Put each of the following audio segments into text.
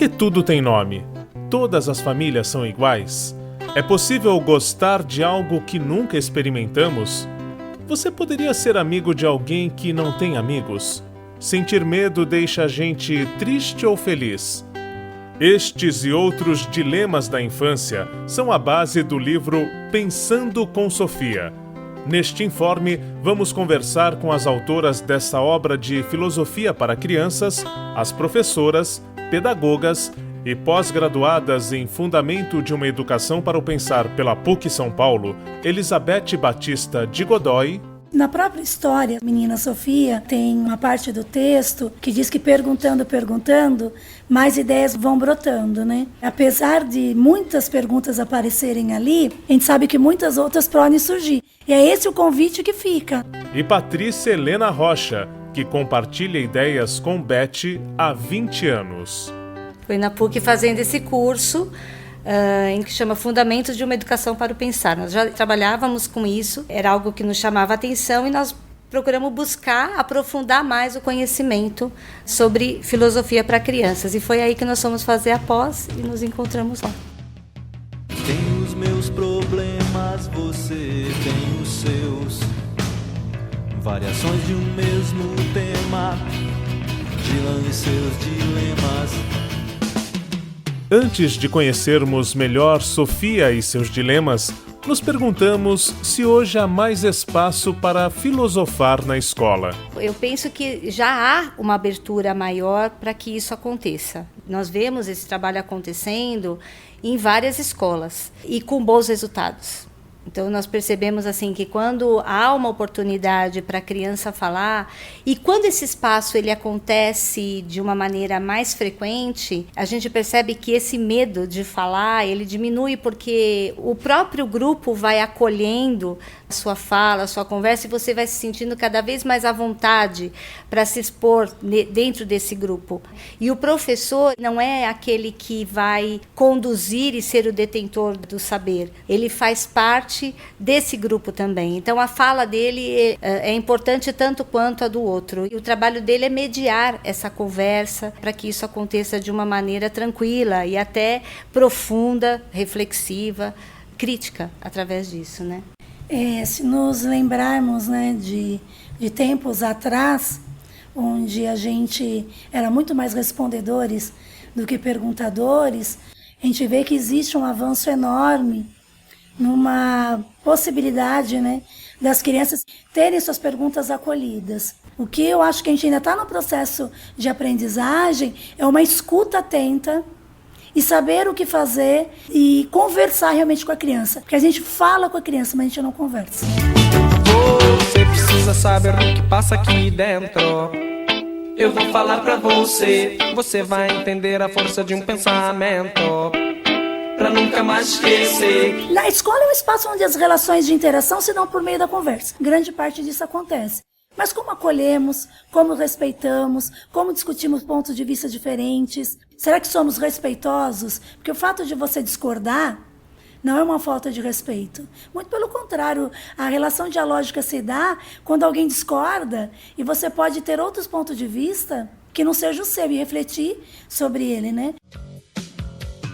que tudo tem nome? Todas as famílias são iguais? É possível gostar de algo que nunca experimentamos? Você poderia ser amigo de alguém que não tem amigos? Sentir medo deixa a gente triste ou feliz? Estes e outros dilemas da infância são a base do livro Pensando com Sofia. Neste informe, vamos conversar com as autoras dessa obra de filosofia para crianças, as professoras, pedagogas e pós-graduadas em Fundamento de uma Educação para o Pensar pela PUC São Paulo, Elizabeth Batista de Godoy. Na própria história, a menina Sofia tem uma parte do texto que diz que perguntando, mais ideias vão brotando, né? Apesar de muitas perguntas aparecerem ali, a gente sabe que muitas outras podem surgir. E é esse o convite que fica. E Patrícia Helena Rocha, que compartilha ideias com Beth há 20 anos. Foi na PUC fazendo esse curso, em que chama Fundamentos de uma Educação para o Pensar. Nós já trabalhávamos com isso, era algo que nos chamava a atenção e nós procuramos buscar aprofundar mais o conhecimento sobre filosofia para crianças. E foi aí que nós fomos fazer a pós e nos encontramos lá. Tenho os meus problemas, você tem os seus. Variações de um mesmo tema, Dylan e seus dilemas. Antes de conhecermos melhor Sofia e seus dilemas, nos perguntamos se hoje há mais espaço para filosofar na escola. Eu penso que já há uma abertura maior para que isso aconteça. Nós vemos esse trabalho acontecendo em várias escolas e com bons resultados. Então, nós percebemos assim que quando há uma oportunidade para a criança falar, e quando esse espaço ele acontece de uma maneira mais frequente, a gente percebe que esse medo de falar, ele diminui porque o próprio grupo vai acolhendo a sua fala, a sua conversa, e você vai se sentindo cada vez mais à vontade para se expor dentro desse grupo. E o professor não é aquele que vai conduzir e ser o detentor do saber. Ele faz parte desse grupo também. Então, a fala dele é importante tanto quanto a do outro. E o trabalho dele é mediar essa conversa para que isso aconteça de uma maneira tranquila e até profunda, reflexiva, crítica através disso, né? Se nos lembrarmos, né, de tempos atrás, onde a gente era muito mais respondedores do que perguntadores, a gente vê que existe um avanço enorme numa possibilidade, né, das crianças terem suas perguntas acolhidas. O que eu acho que a gente ainda está no processo de aprendizagem é uma escuta atenta e saber o que fazer e conversar realmente com a criança. Porque a gente fala com a criança, mas a gente não conversa. Você precisa saber o que passa aqui dentro. Eu vou falar pra você, você vai entender a força de um pensamento, pra nunca mais esquecer. Na escola é um espaço onde as relações de interação se dão por meio da conversa. Grande parte disso acontece. Mas como acolhemos, como respeitamos, como discutimos pontos de vista diferentes? Será que somos respeitosos? Porque o fato de você discordar não é uma falta de respeito. Muito pelo contrário, a relação dialógica se dá quando alguém discorda e você pode ter outros pontos de vista que não seja o seu e refletir sobre ele, né?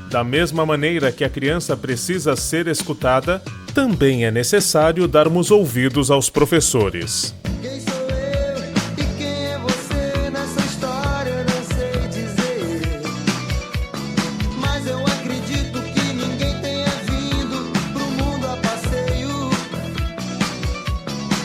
Da mesma maneira que a criança precisa ser escutada, também é necessário darmos ouvidos aos professores. Quem sou eu e quem é você nessa história, não sei dizer. Mas eu acredito que ninguém tenha vindo pro mundo a passeio.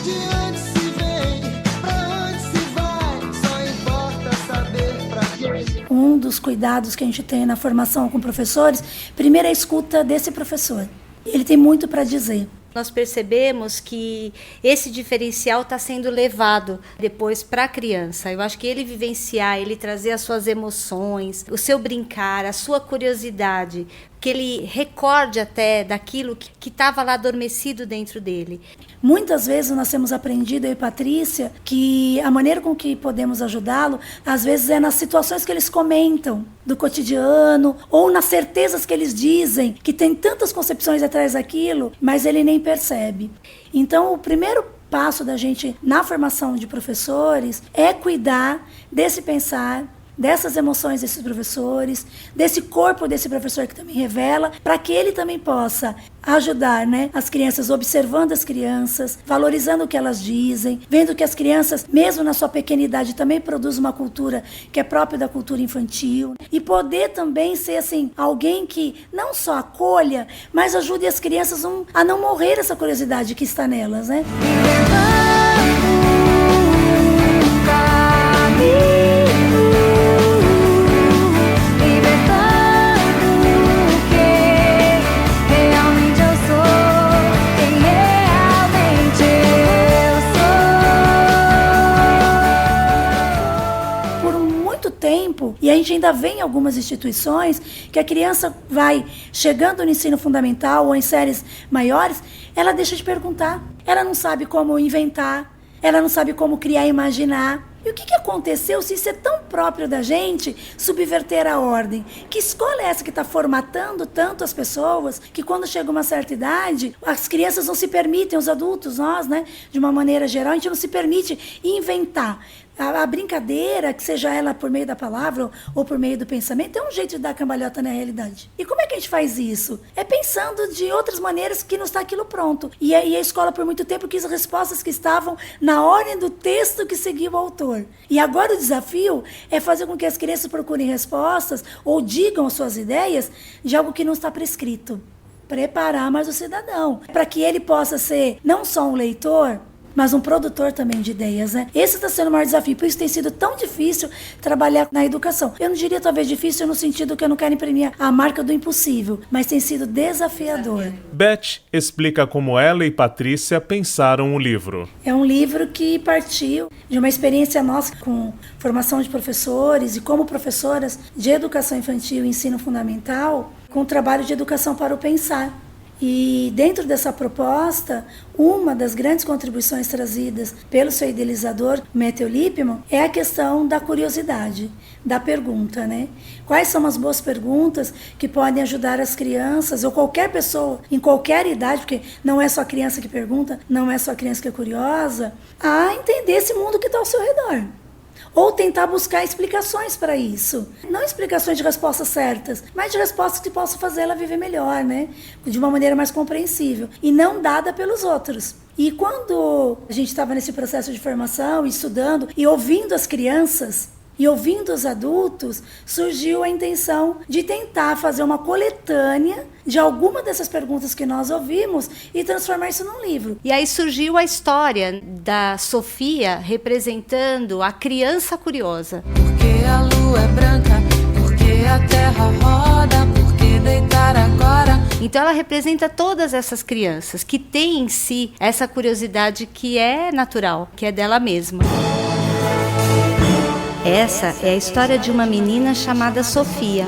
De onde se vem, pra onde se vai, só importa saber pra quê. Um dos cuidados que a gente tem na formação com professores, primeiro é a escuta desse professor. Ele tem muito para dizer. Nós percebemos que esse diferencial está sendo levado depois para a criança. Eu acho que ele vivenciar, ele trazer as suas emoções, o seu brincar, a sua curiosidade, que ele recorde até daquilo que estava lá adormecido dentro dele. Muitas vezes nós temos aprendido, eu e Patrícia, que a maneira com que podemos ajudá-lo, às vezes é nas situações que eles comentam do cotidiano, ou nas certezas que eles dizem, que tem tantas concepções atrás daquilo, mas ele nem percebe. Então, o primeiro passo da gente na formação de professores é cuidar desse pensar dessas emoções desses professores, desse corpo desse professor que também revela, para que ele também possa ajudar, né, as crianças, observando as crianças, valorizando o que elas dizem, vendo que as crianças, mesmo na sua pequenidade, também produzem uma cultura que é própria da cultura infantil, e poder também ser assim, alguém que não só acolha, mas ajude as crianças a não morrer essa curiosidade que está nelas, né? E a gente ainda vê em algumas instituições que a criança vai chegando no ensino fundamental ou em séries maiores, ela deixa de perguntar. Ela não sabe como inventar, ela não sabe como criar e imaginar. E o que aconteceu se isso é tão próprio da gente, subverter a ordem? Que escola é essa que está formatando tanto as pessoas, que quando chega uma certa idade, as crianças não se permitem, os adultos, nós, né, de uma maneira geral, a gente não se permite inventar. A brincadeira, que seja ela por meio da palavra ou por meio do pensamento, é um jeito de dar cambalhota na realidade. E como é que a gente faz isso? É pensando de outras maneiras que não está aquilo pronto. E a escola, por muito tempo, quis respostas que estavam na ordem do texto que seguia o autor. E agora o desafio é fazer com que as crianças procurem respostas ou digam as suas ideias de algo que não está prescrito. Preparar mais o cidadão, para que ele possa ser não só um leitor, mas um produtor também de ideias, né? Esse está sendo o maior desafio, por isso tem sido tão difícil trabalhar na educação. Eu não diria talvez difícil no sentido que eu não quero imprimir a marca do impossível, mas tem sido desafiador. Beth explica como ela e Patrícia pensaram o livro. É um livro que partiu de uma experiência nossa com formação de professores e como professoras de educação infantil e ensino fundamental, com o trabalho de educação para o pensar. E dentro dessa proposta, uma das grandes contribuições trazidas pelo seu idealizador, Matthew Lipman, é a questão da curiosidade, da pergunta, né? Quais são as boas perguntas que podem ajudar as crianças, ou qualquer pessoa, em qualquer idade, porque não é só a criança que pergunta, não é só a criança que é curiosa, a entender esse mundo que está ao seu redor. Ou tentar buscar explicações para isso. Não explicações de respostas certas, mas de respostas que possam fazer ela viver melhor, né? De uma maneira mais compreensível. E não dada pelos outros. E quando a gente estava nesse processo de formação, estudando e ouvindo as crianças e ouvindo os adultos, surgiu a intenção de tentar fazer uma coletânea de alguma dessas perguntas que nós ouvimos e transformar isso num livro. E aí surgiu a história da Sofia representando a criança curiosa. Porque a lua é branca, porque a terra roda, porque deitar agora. Então ela representa todas essas crianças que têm em si essa curiosidade que é natural, que é dela mesma. Essa é a história de uma menina chamada Sofia.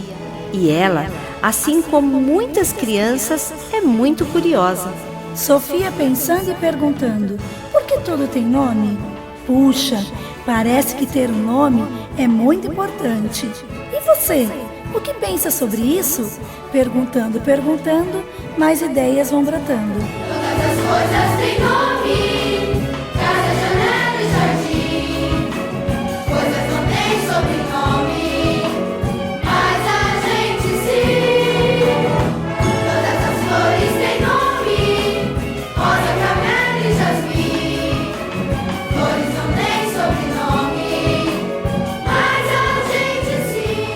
E ela, assim como muitas crianças, é muito curiosa. Sofia pensando e perguntando, por que tudo tem nome? Puxa, parece que ter um nome é muito importante. E você, o que pensa sobre isso? Perguntando, mais ideias vão brotando. Todas as coisas têm nome, casa, janela e jardim. Coisas não têm sobrenome, mas a gente sim. Todas as flores têm nome, rosa, camélia e jasmim. Flores não têm sobrenome, mas a gente sim.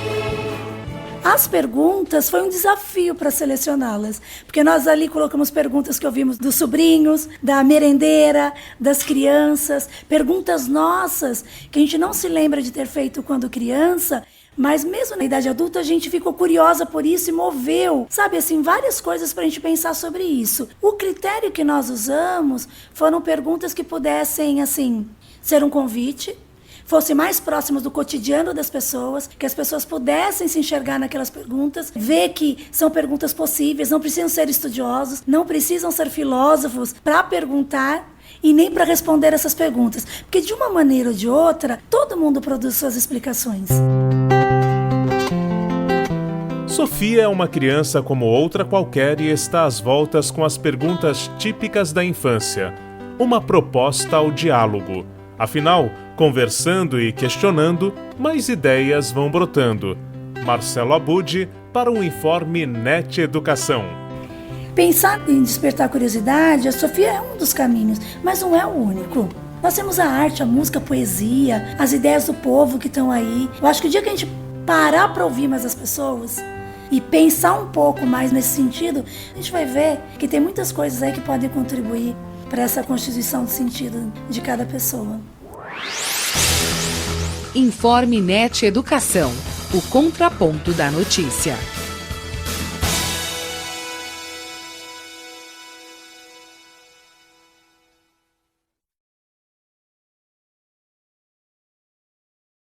As perguntas foi um desafio para selecioná-las, porque nós ali colocamos perguntas que ouvimos dos sobrinhos, da merendeira, das crianças, perguntas nossas que a gente não se lembra de ter feito quando criança, mas mesmo na idade adulta a gente ficou curiosa por isso e moveu, sabe assim, várias coisas para a gente pensar sobre isso. O critério que nós usamos foram perguntas que pudessem, assim, ser um convite, fossem mais próximos do cotidiano das pessoas, que as pessoas pudessem se enxergar naquelas perguntas, ver que são perguntas possíveis, não precisam ser estudiosos, não precisam ser filósofos para perguntar e nem para responder essas perguntas, porque de uma maneira ou de outra, todo mundo produz suas explicações. Sofia é uma criança como outra qualquer e está às voltas com as perguntas típicas da infância. Uma proposta ao diálogo. Afinal, Conversando e questionando, mais ideias vão brotando. Marcelo Abud para o Informe NET Educação. Pensar em despertar curiosidade, a Sofia é um dos caminhos, mas não é o único. Nós temos a arte, a música, a poesia, as ideias do povo que estão aí. Eu acho que o dia que a gente parar para ouvir mais as pessoas e pensar um pouco mais nesse sentido, a gente vai ver que tem muitas coisas aí que podem contribuir para essa constituição de sentido de cada pessoa. Informe NET Educação, o contraponto da notícia.